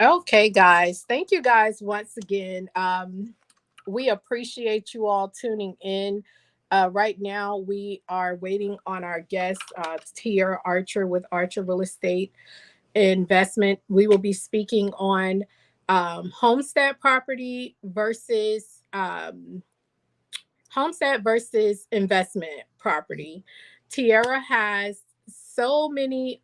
Okay, guys. Thank you guys once again. We appreciate you all tuning in. Right now, we are waiting on our guest, Tierra Archer with Archer Real Estate Investment. We will be speaking on homestead property versus homestead versus investment property. Tierra has so many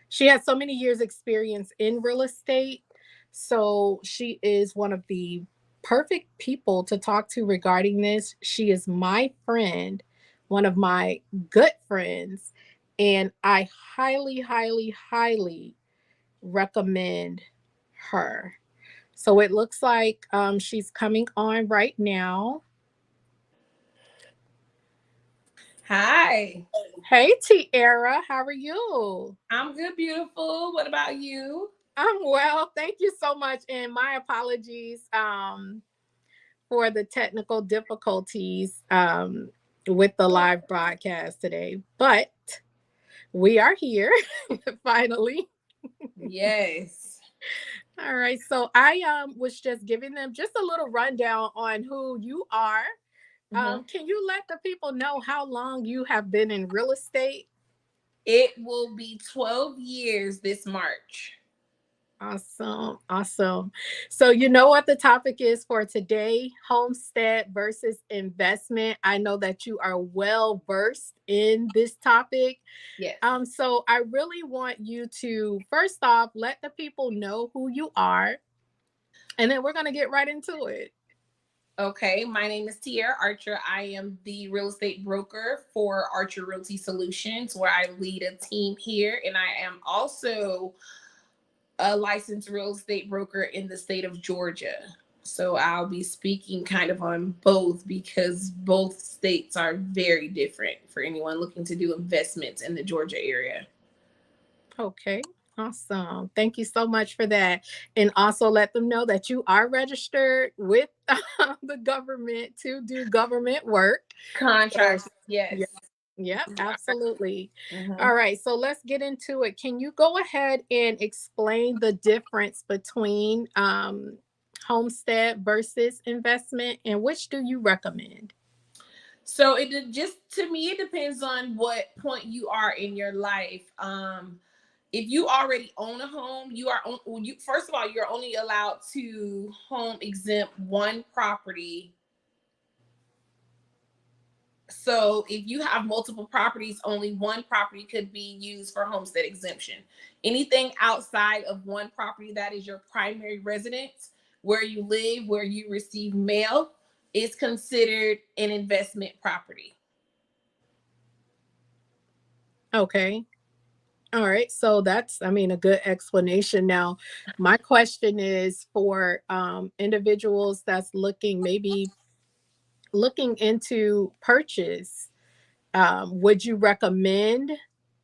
she has so many years experience in real estate, so she is one of the perfect people to talk to regarding this. She is my friend, one of my good friends, and I highly recommend her. So it looks like she's coming on right now. Hi, Hey, Tiara, how are you? I'm good, beautiful. What about you? I'm well. Thank you so much. And my apologies for the technical difficulties with the live broadcast today. But we are here finally. Yes. All right. So I was just giving them just a little rundown on who you are. hmm Can you let the people know how long you have been in real estate? It will be 12 years this March. Awesome. Awesome. So, you know what the topic is for today? Homestead versus investment. I know that you are well versed in this topic. Yes. So I really want you to first off let the people know who you are, and then we're gonna get right into it. Okay, my name is Tierra Archer. I am the real estate broker for Archer Realty Solutions, where I lead a team here, and I am also a licensed real estate broker in the state of Georgia. So I'll be speaking kind of on both because both states are very different for anyone looking to do investments in the Georgia area. Okay. Awesome. Thank you so much for that. And also let them know that you are registered with the government to do government work. So, Contracts, yeah. yes. Yep, absolutely. Mhm. All right, so let's get into it. Can you go ahead and explain the difference between homestead versus investment, and which do you recommend? So just to me, it depends on what point you are in your life. If you already own a home, you are on. Well, you first of all, you're only allowed to home exempt one property. So if you have multiple properties, only one property could be used for homestead exemption. Anything outside of one property that is your primary residence, where you live, where you receive mail, is considered an investment property. Okay. All right. So that's, I mean, a good explanation. Now, my question is for individuals that's maybe looking into purchase. Would you recommend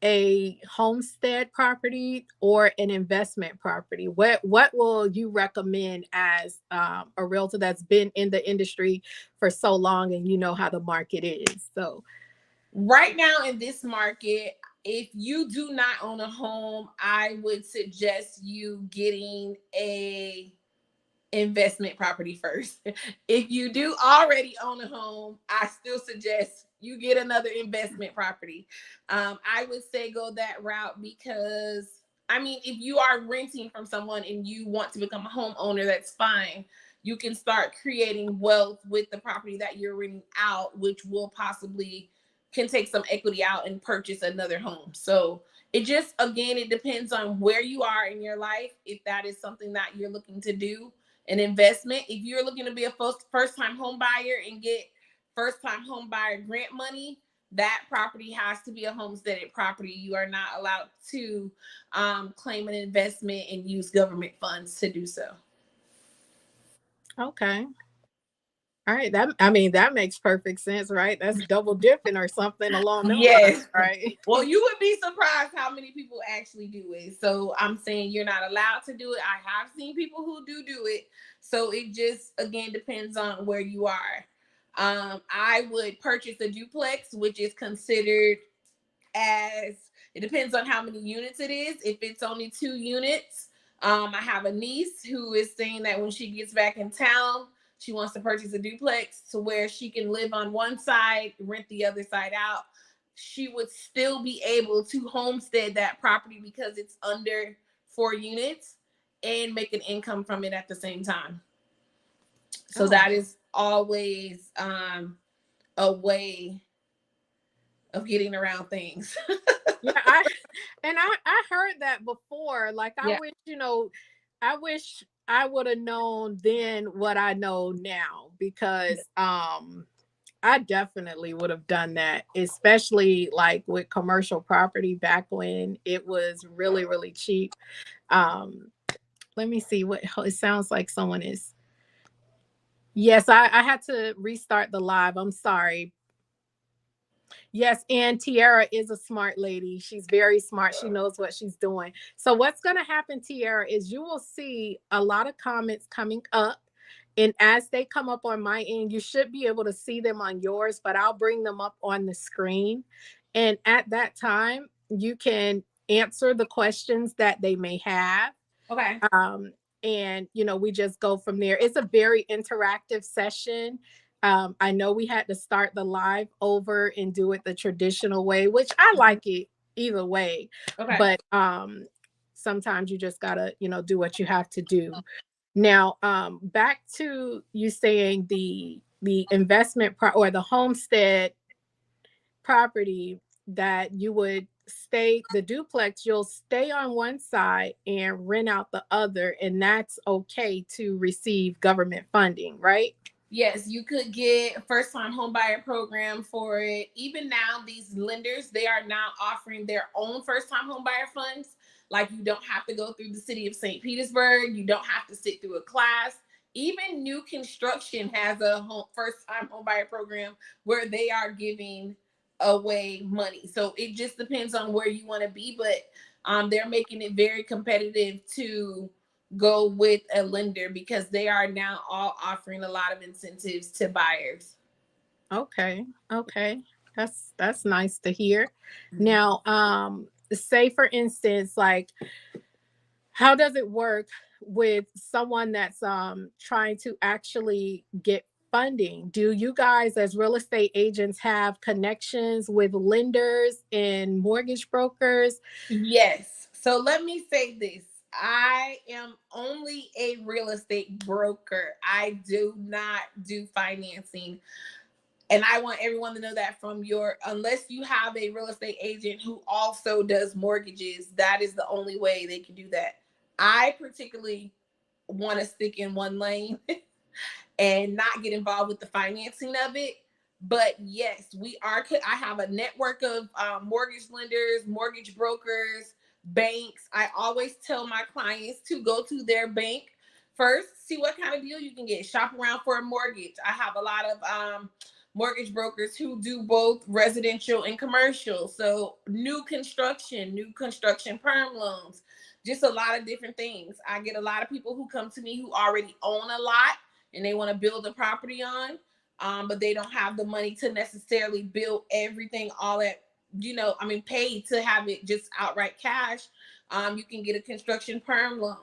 a homestead property or an investment property? What will you recommend as a realtor that's been in the industry for so long and you know how the market is? So, Right now in this market, if you do not own a home, I would suggest you getting a investment property first. If you do already own a home, I still suggest you get another investment property. I would say go that route because I mean, if you are renting from someone and you want to become a homeowner, that's fine. You can start creating wealth with the property that you're renting out, which will possibly can take some equity out and purchase another home. So it just again it depends on where you are in your life if that is something that you're looking to do an investment. If you're looking to be a first time home buyer and get first time home buyer grant money, that property has to be a homesteaded property. You are not allowed to claim an investment and use government funds to do so. okay. All right, that I mean that makes perfect sense, right? That's double dipping or something along them lines, Yes. right? Well, you would be surprised how many people actually do it. So I'm saying you're not allowed to do it. I have seen people who do it. So it just again depends on where you are. I would purchase a duplex, which is considered as It depends on how many units it is. If it's only 2 units, I have a niece who is saying that when she gets back in town, she wants to purchase a duplex to where she can live on one side, rent the other side out. She would still be able to homestead that property because it's under 4 units and make an income from it at the same time. So that is always a way of getting around things. Yeah, I heard that before. Like I Yeah. wish, I wish I would have known then what I know now, because I definitely would have done that, especially like with commercial property back when it was really, really cheap. Um, let me see what it sounds like someone is. Yes, I had to restart the live. I'm sorry. Yes, and Tierra is a smart lady. She's very smart. She knows what she's doing. So what's going to happen, Tierra, is you will see a lot of comments coming up. And as they come up on my end, you should be able to see them on yours, but I'll bring them up on the screen. And at that time, you can answer the questions that they may have. Okay. um, and we just go from there. It's a very interactive session. I know we had to start the live over and do it the traditional way, which I like it either way. Okay. But sometimes you just gotta do what you have to do. Now back to you saying the investment or the homestead property, that you would stay the duplex, you'll stay on one side and rent out the other, and that's okay to receive government funding, right? Yes, you could get a first time home buyer program for it. Even now, these lenders, they are now offering their own first time home buyer funds. Like you don't have to go through the city of St. Petersburg. You don't have to sit through a class. Even new construction has a first time home buyer program where they are giving away money. So it just depends on where you want to be, but they're making it very competitive to go with a lender because they are now all offering a lot of incentives to buyers. Okay, okay, that's nice to hear. Mhm. Now say for instance, like, how does it work with someone that's trying to actually get funding? Do you guys as real estate agents have connections with lenders and mortgage brokers? Yes. So let me say this. I am only a real estate broker. I do not do financing. And I want everyone to know that from unless you have a real estate agent who also does mortgages, that is the only way they can do that. I particularly want to stick in one lane and not get involved with the financing of it. But yes, we are. I have a network of mortgage lenders, mortgage brokers, banks. I always tell my clients to go to their bank first, see what kind of deal you can get. Shop around for a mortgage. I have a lot of mortgage brokers who do both residential and commercial. So new construction perm loans, just a lot of different things. I get a lot of people who come to me who already own a lot and they want to build a property on, but they don't have the money to necessarily build everything all at, pay to have it just outright cash. You can get a construction perm loan.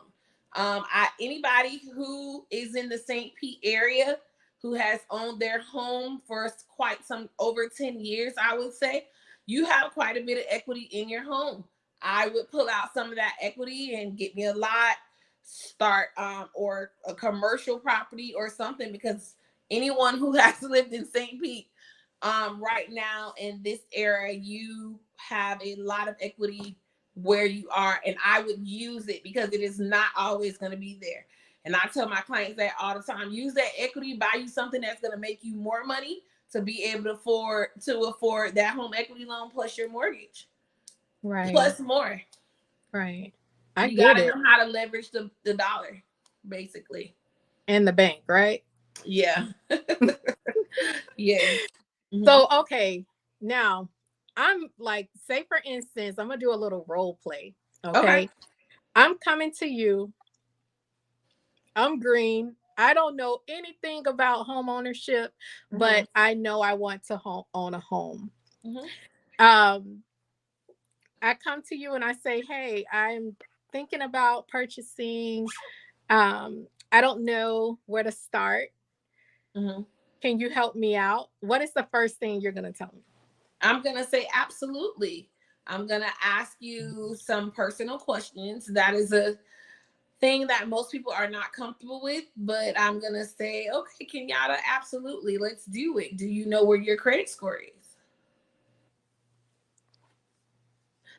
Anybody who is in the St. Pete area who has owned their home for quite some over 10 years, I would say, you have quite a bit of equity in your home. I would pull out some of that equity and get me a lot, start or a commercial property or something, because anyone who has lived in St. Pete right now in this era, you have a lot of equity where you are, and I would use it because it is not always going to be there. And I tell my clients that all the time: use that equity, buy you something that's going to make you more money to be able to afford that home equity loan plus your mortgage Right, plus more. right. I You got get to it. know how to leverage the dollar, basically. And the bank, right? Yeah. Yes. Mhm. So, okay, now I'm like, say for instance, I'm gonna do a little role play. Okay. Okay. I'm coming to you. I'm green. I don't know anything about home ownership, Hmm. but I know I want to own a home. Hmm. Um, I come to you and I say, hey, I'm thinking about purchasing. I don't know where to start. Mhm. Can you help me out? What is the first thing you're going to tell me? I'm going to say absolutely. I'm going to ask you some personal questions. That is a thing that most people are not comfortable with, but I'm going to say, okay, Kenyatta, absolutely. Let's do it. Do you know where your credit score is?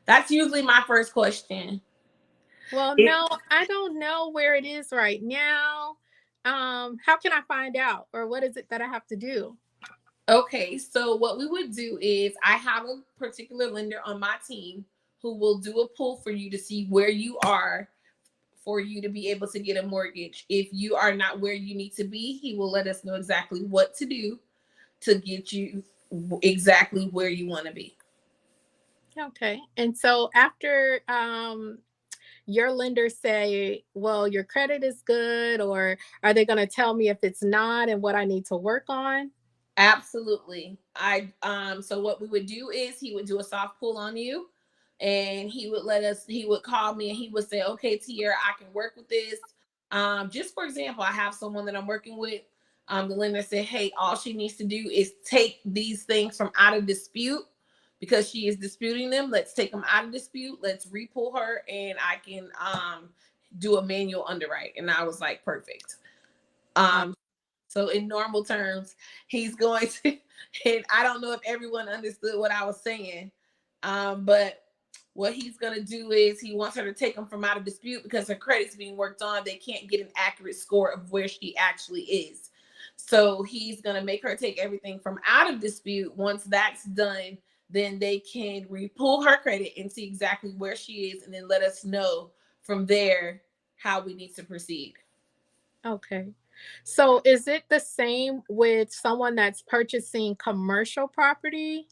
That's usually my first question. Well, It, no, I don't know where it is right now. How can I find out? Or what is it that I have to do? okay, so what we would do is I have a particular lender on my team who will do a pull for you to see where you are for you to be able to get a mortgage. If you are not where you need to be, he will let us know exactly what to do to get you exactly where you want to be. Okay. And so after your lenders say, well, your credit is good, or are they going to tell me if it's not and what I need to work on? Absolutely. I so what we would do is he would do a soft pull on you and he would call me and he would say, "Okay, Tierra, I can work with this." Just for example, I have someone that I'm working with. The lender said, "Hey, all she needs to do is take these things from out of dispute because she is disputing them. Let's take them out of dispute. Let's repull her and I can do a manual underwrite." And I was like, "Perfect." Uh, Um so in normal terms, he's going to, and I don't know if everyone understood what I was saying, but what he's going to do is he wants her to take them from out of dispute because her credit's being worked on. They can't get an accurate score of where she actually is. So he's going to make her take everything from out of dispute. Once that's done, then they can repull her credit and see exactly where she is and then let us know from there how we need to proceed. okay. So is it the same with someone that's purchasing commercial property?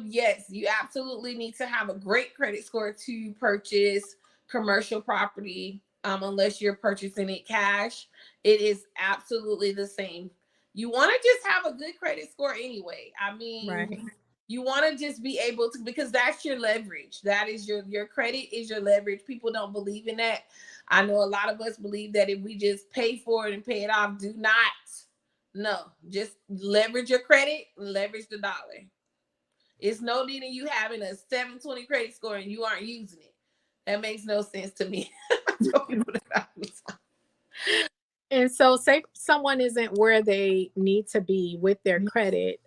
Yes, you absolutely need to have a great credit score to purchase commercial property. Unless you're purchasing it cash, it is absolutely the same. You want to just have a good credit score anyway. I mean, Right. you want to just be able to because that's your leverage. That is your credit is your leverage. People don't believe in that. I know a lot of us believe that if we just pay for it and pay it off, do not. No, just leverage your credit and leverage the dollar. It's no need in you having a 720 credit score and you aren't using it. That makes no sense to me. I tell people that all the time. And so, say someone isn't where they need to be with their credit,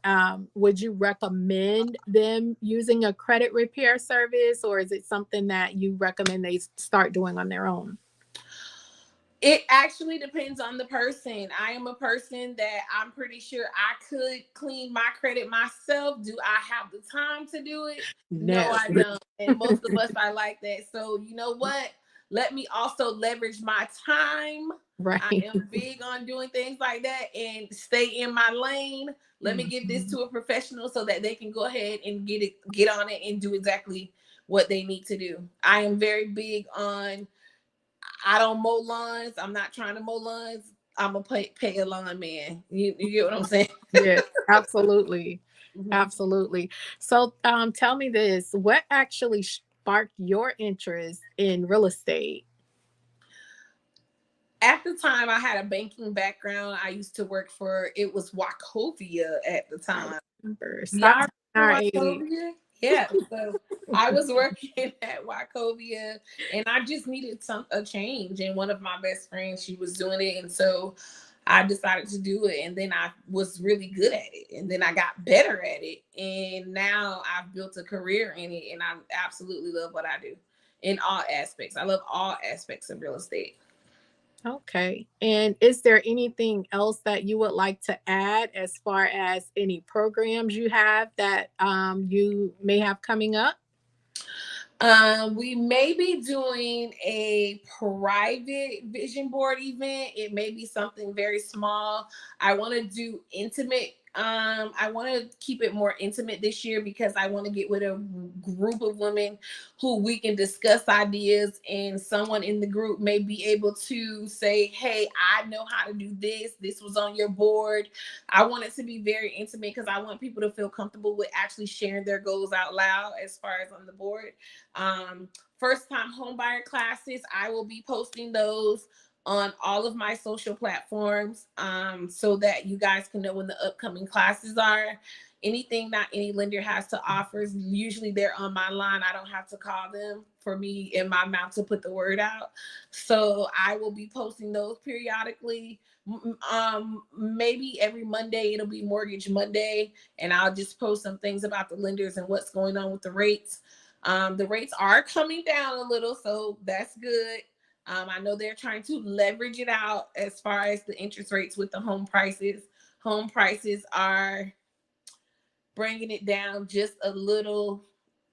would you recommend them using a credit repair service, or is it something that you recommend they start doing on their own? It actually depends on the person. I am a person that I'm pretty sure I could clean my credit myself. Do I have the time to do it? No, No. I don't. And most of us are like that. So, you know what? Let me also leverage my time. I Right. am big on doing things like that and stay in my lane. Let me give this Mhm. to a professional so that they can go ahead and get on it and do exactly what they need to do. I am very big on I don't mow lawns. I'm not trying to mow lawns. I'm gonna pay a lawn man. You get what I'm saying? Yeah, absolutely. Mhm. Absolutely. So, tell me this, what actually sparked your interest in real estate? At the time, I had a banking background. I used to work for it was Wachovia at the I time. remember. Stop Y'all telling our remember age. Wachovia? Yeah. So I was working at Wachovia and I just needed a change. And one of my best friends, she was doing it. And so I decided to do it. And then I was really good at it. And then I got better at it. And now I've built a career in it. And I absolutely love what I do in all aspects. I love all aspects of real estate. Okay. And is there anything else that you would like to add as far as any programs you have that you may have coming up? We may be doing a private vision board event. It may be something very small. I want to do intimate I want to keep it more intimate this year because I want to get with a group of women who we can discuss ideas, and someone in the group may be able to say, hey, I know how to do this. This was on your board. I want it to be very intimate because I want people to feel comfortable with actually sharing their goals out loud as far as on the board. First time home buyer classes, I will be posting those on all of my social platforms, so that you guys can know when the upcoming classes are. Anything that any lender has to offer, usually they're on my line. I don't have to call them for me in my mouth to put the word out. So I will be posting those periodically. Maybe every Monday it'll be Mortgage Monday, and I'll just post some things about the lenders and what's going on with the rates. The rates are coming down a little, so that's good. I know they're trying to leverage it out as far as the interest rates with the home prices. Home prices are bringing it down just a little,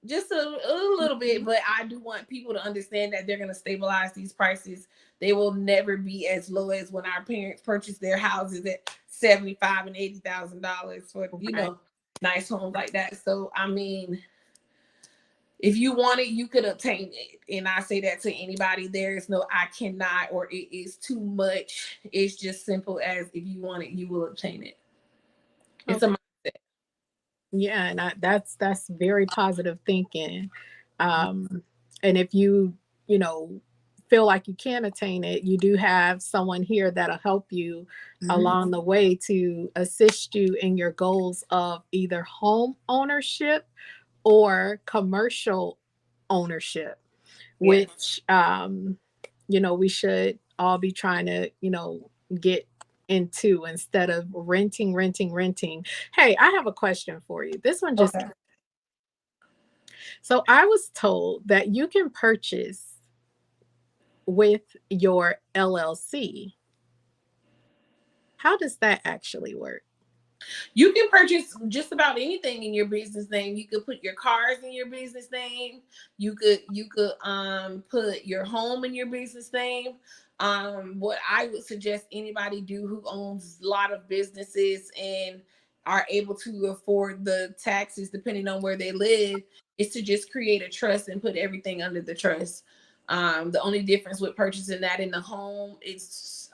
just a little bit. But I do want people to understand that they're going to stabilize these prices. They will never be as low as when our parents purchased their houses at $75,000 and $80,000 for, Right. nice homes like that. So I mean, if you want it, you could obtain it. And I say that to anybody. There is no I cannot or it is too much. It's just simple as if you want it, you will obtain it. It's a Okay. mindset. Yeah, and that's very positive thinking. Um, and if you, you know, feel like you can attain it, you do have someone here that'll help you Mhm. along the way to assist you in your goals of either home ownership or commercial ownership, Yes. which we should all be trying to, get into instead of renting. Hey, I have a question for you. This one just Okay. so I was told that you can purchase with your LLC. How does that actually work? You can purchase just about anything in your business name. You could put your cars in your business name. You could put your home in your business name. What I would suggest anybody do who owns a lot of businesses and are able to afford the taxes depending on where they live is to just create a trust and put everything under the trust. The only difference with purchasing that in the home, it's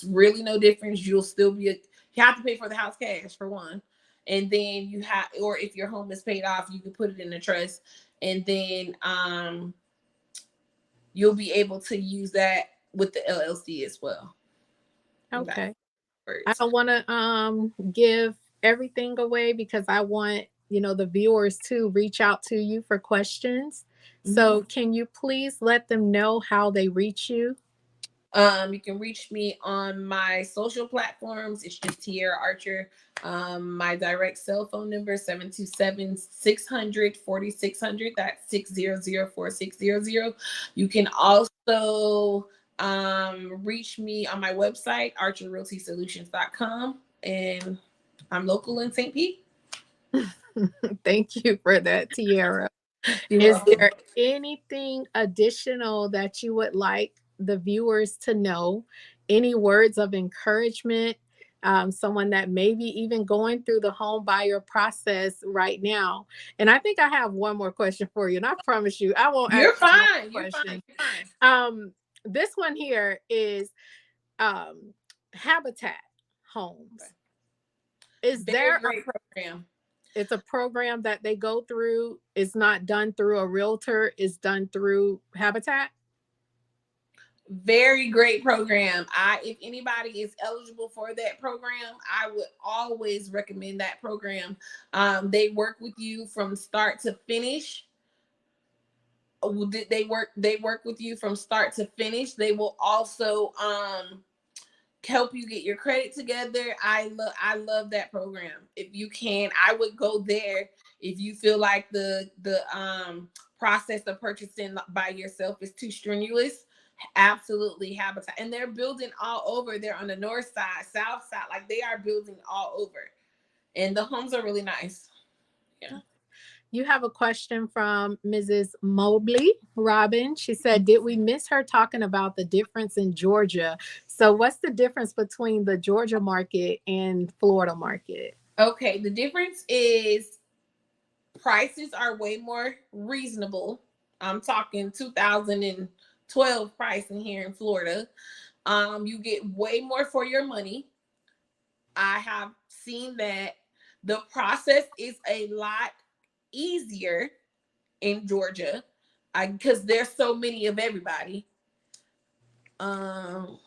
really no difference. You'll still be you have to pay for the house cash for one, and then you have, or if your home is paid off, you can put it in a trust, and then you'll be able to use that with the LLC as well. That Okay. I works. don't want to give everything away because I want, the viewers to reach out to you for questions. Mhm. So, can you please let them know how they reach you? You can reach me on my social platforms. It's just Tierra Archer. My direct cell phone number 727-600-4600. That's 600-4600. You can also reach me on my website, archerrealtysolutions.com. And I'm local in St. Pete. Thank you for that, Tierra. You're Is welcome. there anything additional that you would like the viewers to know? Any words of encouragement? Someone that may be even going through the home buyer process right now. And I think I have one more question for you. And I promise you, I won't ask You're you no fine. more You're fine. questions. You're fine. This one here is um, Habitat Okay. Homes. Is Very there a great program. it's a program that they go through. It's not done through a realtor, it's done through Habitat. Very great program. If anybody is eligible for that program, I would always recommend that program. They work with you from start to finish. They work with you from start to finish. They will also help you get your credit together. I love that program. If you can, I would go there. If you feel like the process of purchasing by yourself is too strenuous, absolutely Habitat. And they're building all over. They're on the north side, south side, like they are building all over. And the homes are really nice. Yeah. You have a question from Mrs. Mobley Robin. She said, did we miss her talking about the difference in Georgia? So what's the difference between the Georgia market and Florida market? Okay, the difference is prices are way more reasonable. I'm talking 2012 pricing here in Florida. You get way more for your money. I have seen that the process is a lot easier in Georgia. Because there's so many of everybody. 0%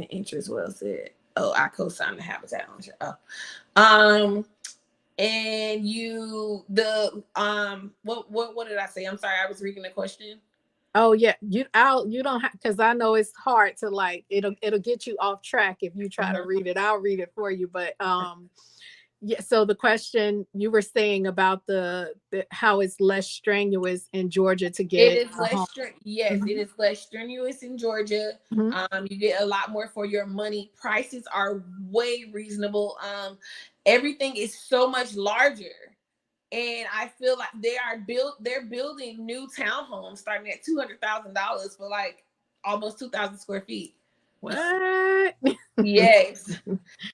interest, well said. Oh, I co-signed the habitat ownership. Oh. And what did I say? I'm sorry, I was reading the question. Oh yeah, you don't have, because I know it's hard to, like, it'll get you off track if you try to read it. I'll read it for you, but yeah. So the question you were saying about the how it's less strenuous in Georgia to It get is a home. yes, it Mhm. is less strenuous in Georgia. Mhm. You get a lot more for your money. Prices are way reasonable. Everything is so much larger. And I feel like they're building new townhomes starting at $200,000 for like almost 2,000 square feet. What? Yes.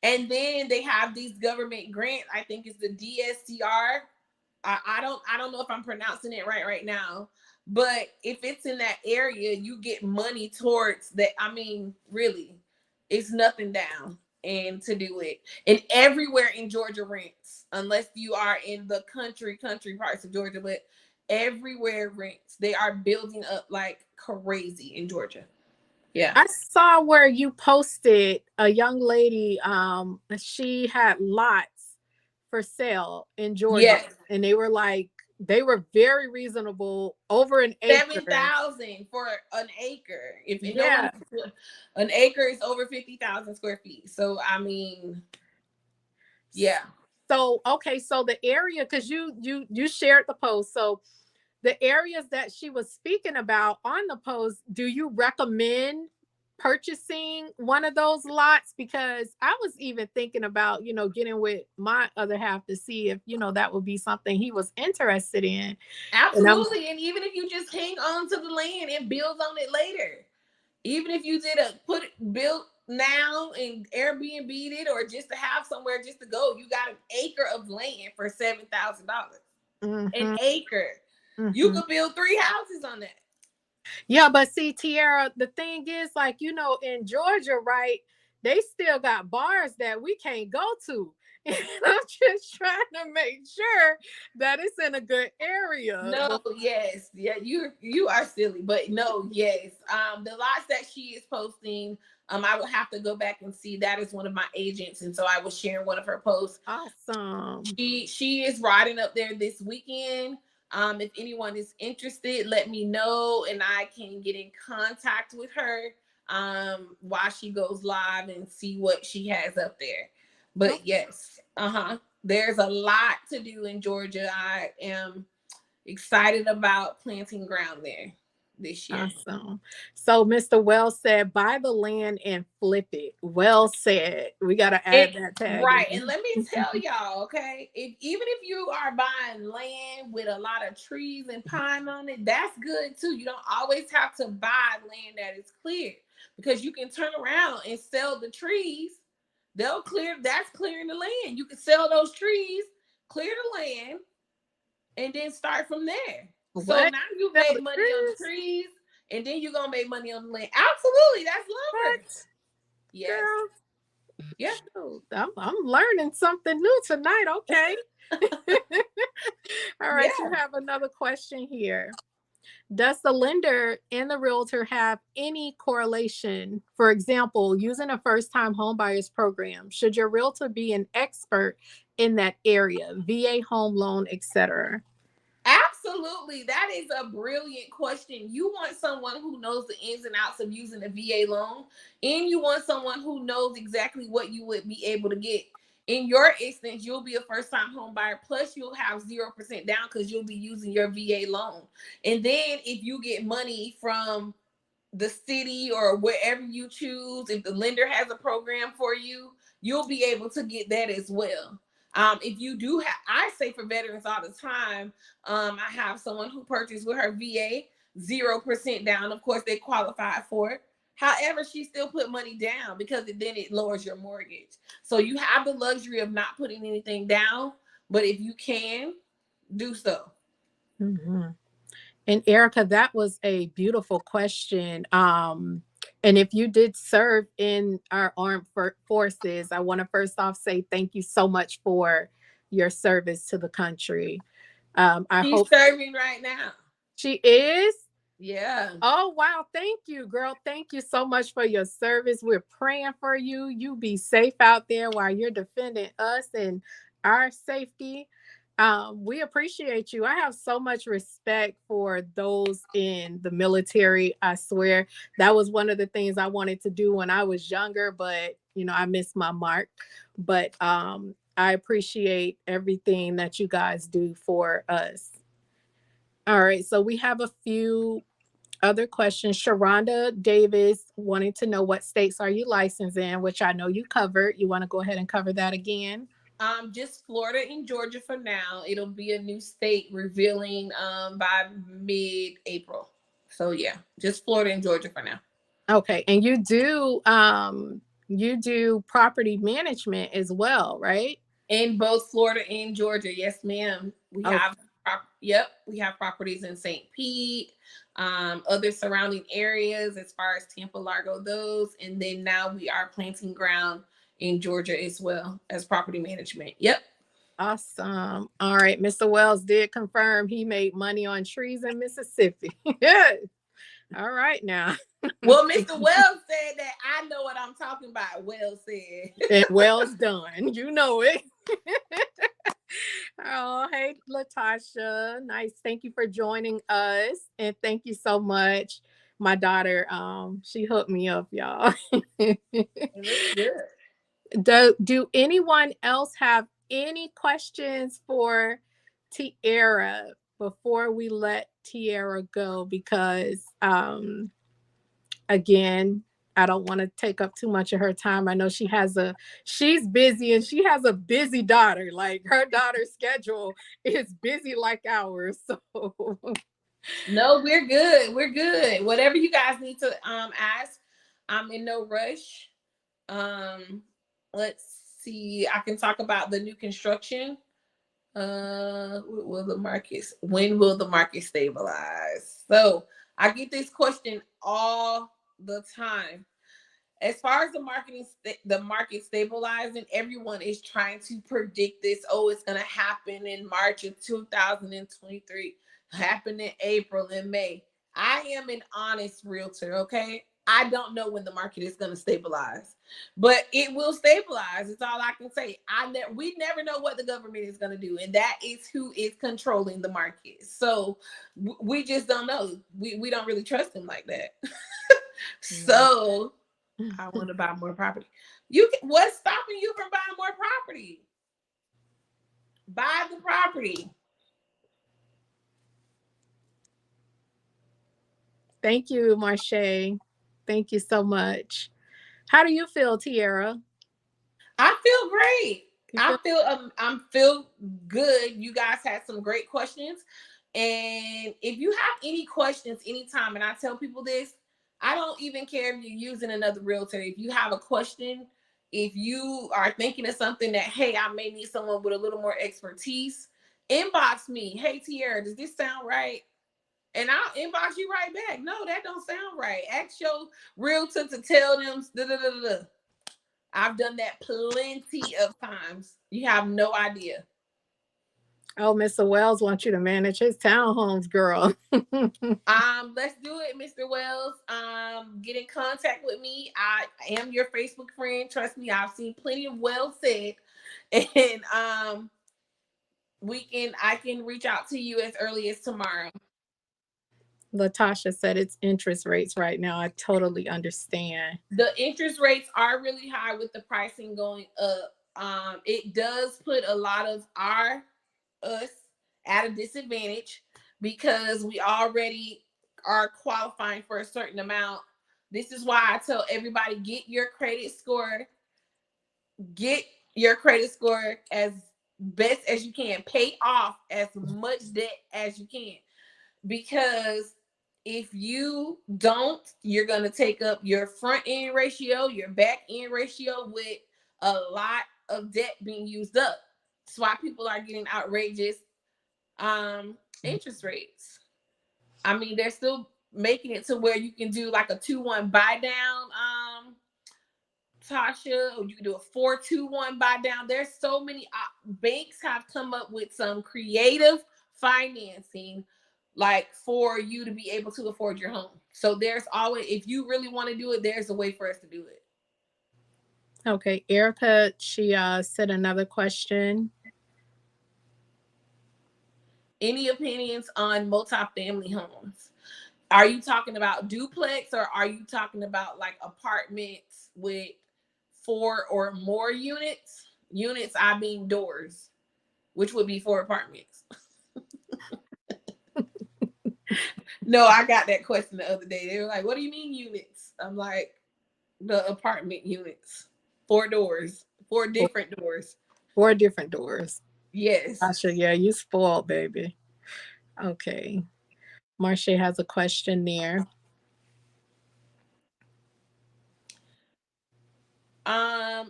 And then they have these government grants. I think it's the DSCR. I don't know if I'm pronouncing it right now, but if it's in that area, you get money towards that. I mean, really, it's nothing down and to do it. And everywhere in Georgia rents, unless you are in the country parts of Georgia, but everywhere rents. They are building up like crazy in Georgia. Yeah. I saw where you posted a young lady, she had lots for sale in Georgia, Yes. and they were very reasonable, over an acre. 7,000 for an acre. If no one, Yeah. an acre is over 50,000 square feet. So I mean, yeah. So okay, so the area, because you shared the post, so the areas that she was speaking about on the post, do you recommend purchasing one of those lots? Because I was even thinking about, getting with my other half to see if, that would be something he was interested in. And I'm Absolutely. And even if you just hang on to the land and build on it later, even if you did build now and Airbnb it, or just to have somewhere just to go, you got an acre of land for $7,000. An Mhm, acre. You mhm. could build 3 houses on that. Yeah, but see, Tierra, the thing is, like, in Georgia, right, they still got bars that we can't go to. And I'm just trying to make sure that it's in a good area. No, yes, yeah, you are silly, but no, yes. The lots that she is posting, I will have to go back and see. That is one of my agents, and so I was sharing one of her posts. Awesome. She is riding up there this weekend. If anyone is interested, let me know, and I can get in contact with her while she goes live and see what she has up there. Oh, But yes, there's a lot to do in Georgia. I am excited about planting ground there this year. awesome. So Mr. Wells said, buy the land and flip it. Well said. We got to And add that tag right, and in. let me tell y'all, okay, even if you are buying land with a lot of trees and pine on it, that's good too. You don't always have to buy land that is cleared, because you can turn around and sell the trees. That's clearing the land. You can sell those trees, clear the land, and then start from there. So What? now you've Sell made the money on the trees? trees, and then you're gonna make money on the land. Absolutely, that's lumber. What? Yes. Girl, Yeah. shoot, I'm learning something new tonight. Okay. All right, you Yeah. have another question here. Does the lender and the realtor have any correlation? For example, using a first time homebuyers program, should your realtor be an expert in that area, VA home loan, etc.? Absolutely. That is a brilliant question. You want someone who knows the ins and outs of using a VA loan, and you want someone who knows exactly what you would be able to get. In your instance, you'll be a first time home buyer, plus you'll have 0% down because you'll be using your VA loan. And then if you get money from the city or wherever you choose, if the lender has a program for you, you'll be able to get that as well. If you do have, I say for veterans all the time, I have someone who purchased with her VA 0% down. Of course, they qualified for it. However, she still put money down because then it lowers your mortgage. So you have the luxury of not putting anything down, but if you can, do so. Mhm. And Erica, that was a beautiful question. And if you did serve in our armed forces, I want to first off say thank you so much for your service to the country. I She's hope serving right now. she is. Yeah. Oh, wow. Thank you, girl. Thank you so much for your service. We're praying for you. You be safe out there while you're defending us and our safety. We appreciate you. I have so much respect for those in the military. I swear that was one of the things I wanted to do when I was younger, but I missed my mark. But I appreciate everything that you guys do for us. All right, so we have a few other questions. Sharonda Davis wanting to know what states are you licensed in, which I know you covered. You want to go ahead and cover that again? Just Florida and Georgia for now. It'll be a new state revealing by mid-April. So yeah, just Florida and Georgia for now. Okay, and you do property management as well, right? In both Florida and Georgia, yes, ma'am. Okay, We have properties in St. Pete, other surrounding areas as far as Tampa, Largo, those, and then now we are planting ground in Georgia as well as property management. Yep. awesome. All right, Mr. Wells did confirm he made money on trees in Mississippi. Yeah. All right now. Well, Mr. Wells said that I know what I'm talking about. Wells said. And Wells done. You know it. Oh, hey, Latasha. Nice. Thank you for joining us. And thank you so much. My daughter, she hooked me up, y'all. It looks good. Do anyone else have any questions for Tierra before we let Tierra go? Because again, I don't want to take up too much of her time. I know she's busy and she has a busy daughter. Like her daughter's schedule is busy like ours. So No, we're good. We're good. Whatever you guys need to ask, I'm in no rush. Um, let's see. I can talk about the new construction. When will the market stabilize? So I get this question all the time. As far as the market stabilizing, everyone is trying to predict this. Oh, it's going to happen in March of 2023, happen in April and May. I am an honest realtor, okay? I don't know when the market is going to stabilize, but it will stabilize. It's all I can say. We never know what the government is going to do, and that is who is controlling the market. So we just don't know. We don't really trust them like that. So I want to buy more property. What's stopping you from buying more property? Buy the property. thank you, Marche. Thank you so much. How do you feel, Tierra? I feel great. You feel I'm feel good. You guys had some great questions. And if you have any questions anytime, and I tell people this, I don't even care if you're using another realtor. If you have a question, if you are thinking of something that, hey, I may need someone with a little more expertise, inbox me. Hey, Tierra, does this sound right? And I'll inbox you right back. No, that don't sound right. Ask your realtor to tell them. Da, da, da, da, da. I've done that plenty of times. You have no idea. Oh, Mr. Wells wants you to manage his townhomes, girl. Let's do it, Mr. Wells. Get in contact with me. I am your Facebook friend. Trust me, I've seen plenty of Wells said. And I can reach out to you as early as tomorrow. Latasha said it's interest rates right now. I totally understand. The interest rates are really high with the pricing going up. It does put a lot of us at a disadvantage because we already are qualifying for a certain amount. This is why I tell everybody get your credit score as best as you can. Pay off as much debt as you can, because if you don't, you're going to take up your front end ratio, your back end ratio, with a lot of debt being used up. That's why people are getting outrageous interest rates. I mean, they're still making it to where you can do like a 2-1 buy down, Tasha, or you can do a 4-2-1 buy down. There's so many banks have come up with some creative financing, like for you to be able to afford your home. So there's always, if you really want to do it, there's a way for us to do it. Okay, Erica, she said another question. Any opinions on multifamily homes? Are you talking about duplex, or are you talking about like apartments with 4 or more units? Units, I mean doors, which would be 4 apartments. No, I got that question the other day. They were like, "What do you mean units?" I'm like, "The apartment units, 4 doors, 4 different doors." 4 different doors. Yes. Tasha, yeah, you spoiled, baby. Okay. Marcia has a question there.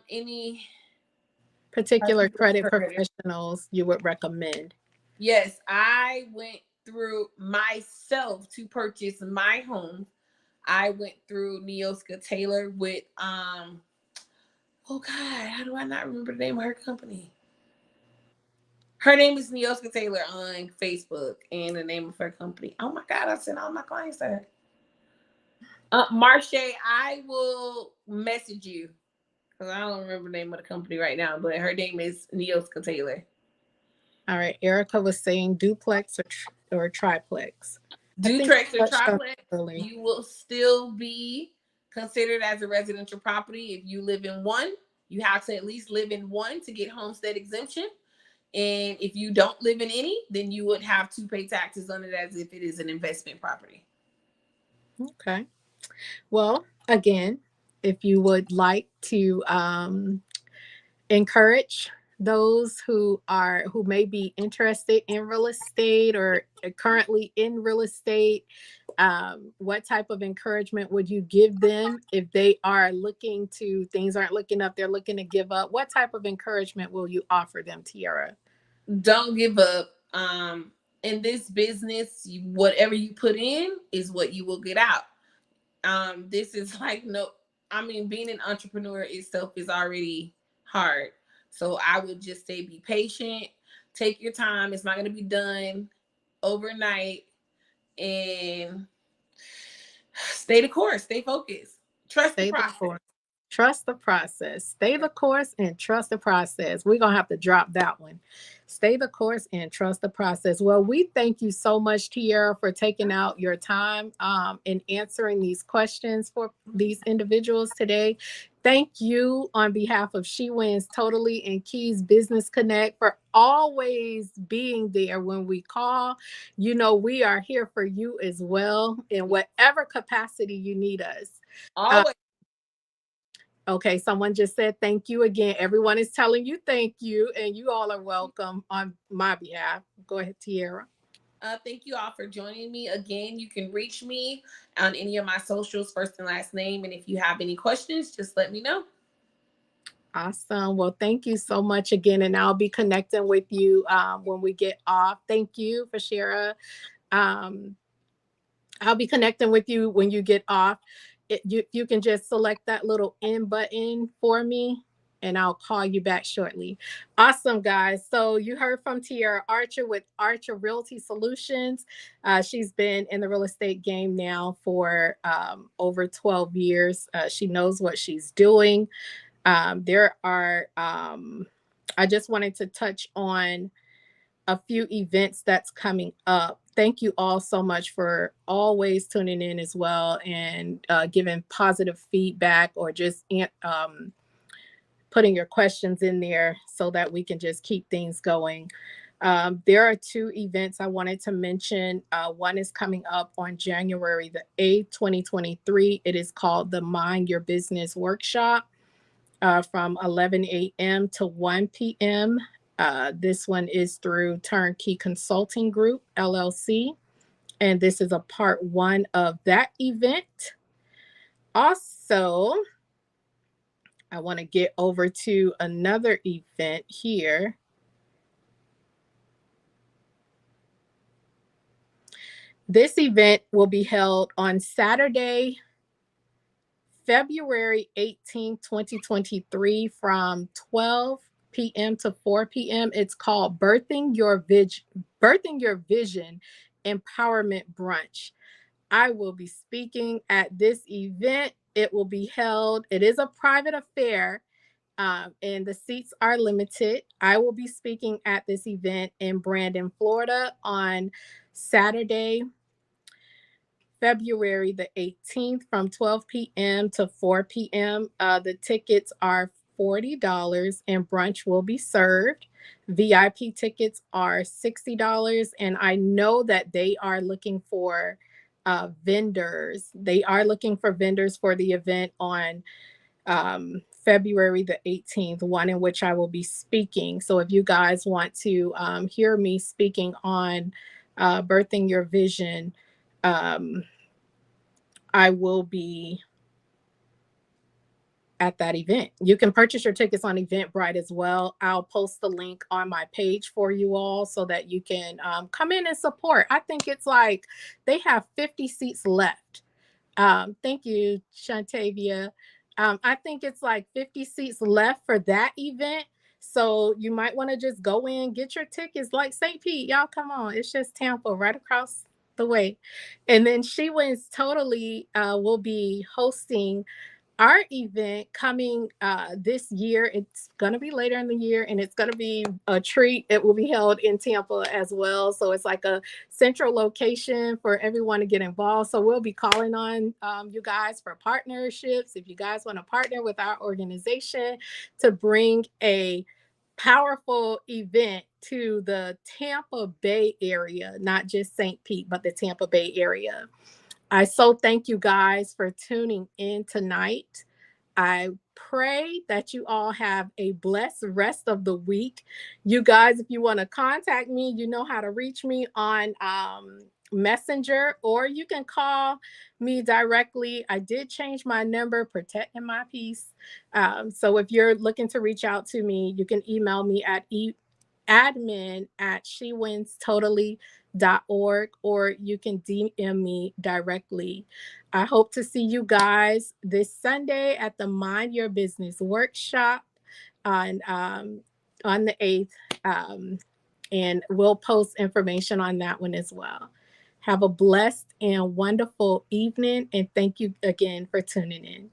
Any Particular credit professionals you would recommend? Yes, I went through myself to purchase my home. I went through Neoska Taylor with oh God, how do I not remember the name of her company? Her name is Neoska Taylor on Facebook, and the name of her company. Oh my God, I sent all my clients there. Marche, I will message you because I don't remember the name of the company right now, but her name is Neoska Taylor. All right. Erica was saying duplex or triplex. Duplex or triplex, you will still be considered as a residential property. If you live in one, you have to at least live in one to get homestead exemption. And if you don't live in any, then you would have to pay taxes on it as if it is an investment property. Okay. Well, again, if you would like to encourage those who may be interested in real estate or currently in real estate, what type of encouragement would you give them if they are looking to, things aren't looking up, they're looking to give up? What type of encouragement will you offer them, Tierra? Don't give up. In this business, whatever you put in is what you will get out. This is like, no, I mean, being an entrepreneur itself is already hard. So I would just say be patient, take your time. It's not going to be done overnight, and stay the course, stay focused, trust the process. Trust the process. Stay the course and trust the process. We're going to have to drop that one. Stay the course and trust the process. Well, we thank you so much, Tierra, for taking out your time and answering these questions for these individuals today. Thank you on behalf of She Wins Totally and Keys Business Connect for always being there when we call. You know, we are here for you as well in whatever capacity you need us. Always. Okay, someone just said thank you again. Everyone is telling you thank you, and you all are welcome on my behalf. Go ahead, Tierra. Thank you all for joining me. Again, you can reach me on any of my socials, first and last name. And if you have any questions, just let me know. Awesome. Well, thank you so much again. And I'll be connecting with you when we get off. Thank you for sharing. I'll be connecting with you when you get off. You can just select that little end button for me and I'll call you back shortly. Awesome, guys. So you heard from Tierra Archer with Archer Realty Solutions. She's been in the real estate game now for over 12 years. She knows what she's doing. I just wanted to touch on a few events that's coming up. Thank you all so much for always tuning in as well and giving positive feedback or just putting your questions in there so that we can just keep things going. There are 2 events I wanted to mention. One is coming up on January the 8th, 2023. It is called the Mind Your Business Workshop from 11 a.m. to 1 p.m. This one is through Turnkey Consulting Group, LLC. And this is a part one of that event. Also, I want to get over to another event here. This event will be held on Saturday, February 18th, 2023, from 12 p.m. to 4 p.m. It's called Birthing Your Vision Empowerment Brunch. I will be speaking at this event. It will be held, it is a private affair, and the seats are limited. I will be speaking at this event in Brandon, Florida on Saturday, February the 18th from 12 p.m. to 4 p.m. The tickets are $40 and brunch will be served. VIP tickets are $60. And I know that they are looking for vendors. They are looking for vendors for the event on February the 18th, one in which I will be speaking. So if you guys want to hear me speaking on Birthing Your Vision, I will be at that event. You can purchase your tickets on Eventbrite as well. I'll post the link on my page for you all so that you can come in and support. I think it's like they have 50 seats left. Thank you, Shantavia. I think it's like 50 seats left for that event. So you might want to just go in, get your tickets like St. Pete. Y'all come on. It's just Tampa right across the way. And then She Wins Totally will be hosting our event coming this year. It's going to be later in the year and it's going to be a treat. It will be held in Tampa as well. So it's like a central location for everyone to get involved. So we'll be calling on you guys for partnerships. If you guys want to partner with our organization to bring a powerful event to the Tampa Bay area, not just St. Pete, but the Tampa Bay area. I so thank you guys for tuning in tonight. I pray that you all have a blessed rest of the week. You guys, if you want to contact me, you know how to reach me on Messenger, or you can call me directly. I did change my number, protecting my peace. So if you're looking to reach out to me, you can email me at admin@shewinstotally.org, or you can DM me directly. I hope to see you guys this Sunday at the Mind Your Business workshop on the 8th. And we'll post information on that one as well. Have a blessed and wonderful evening. And thank you again for tuning in.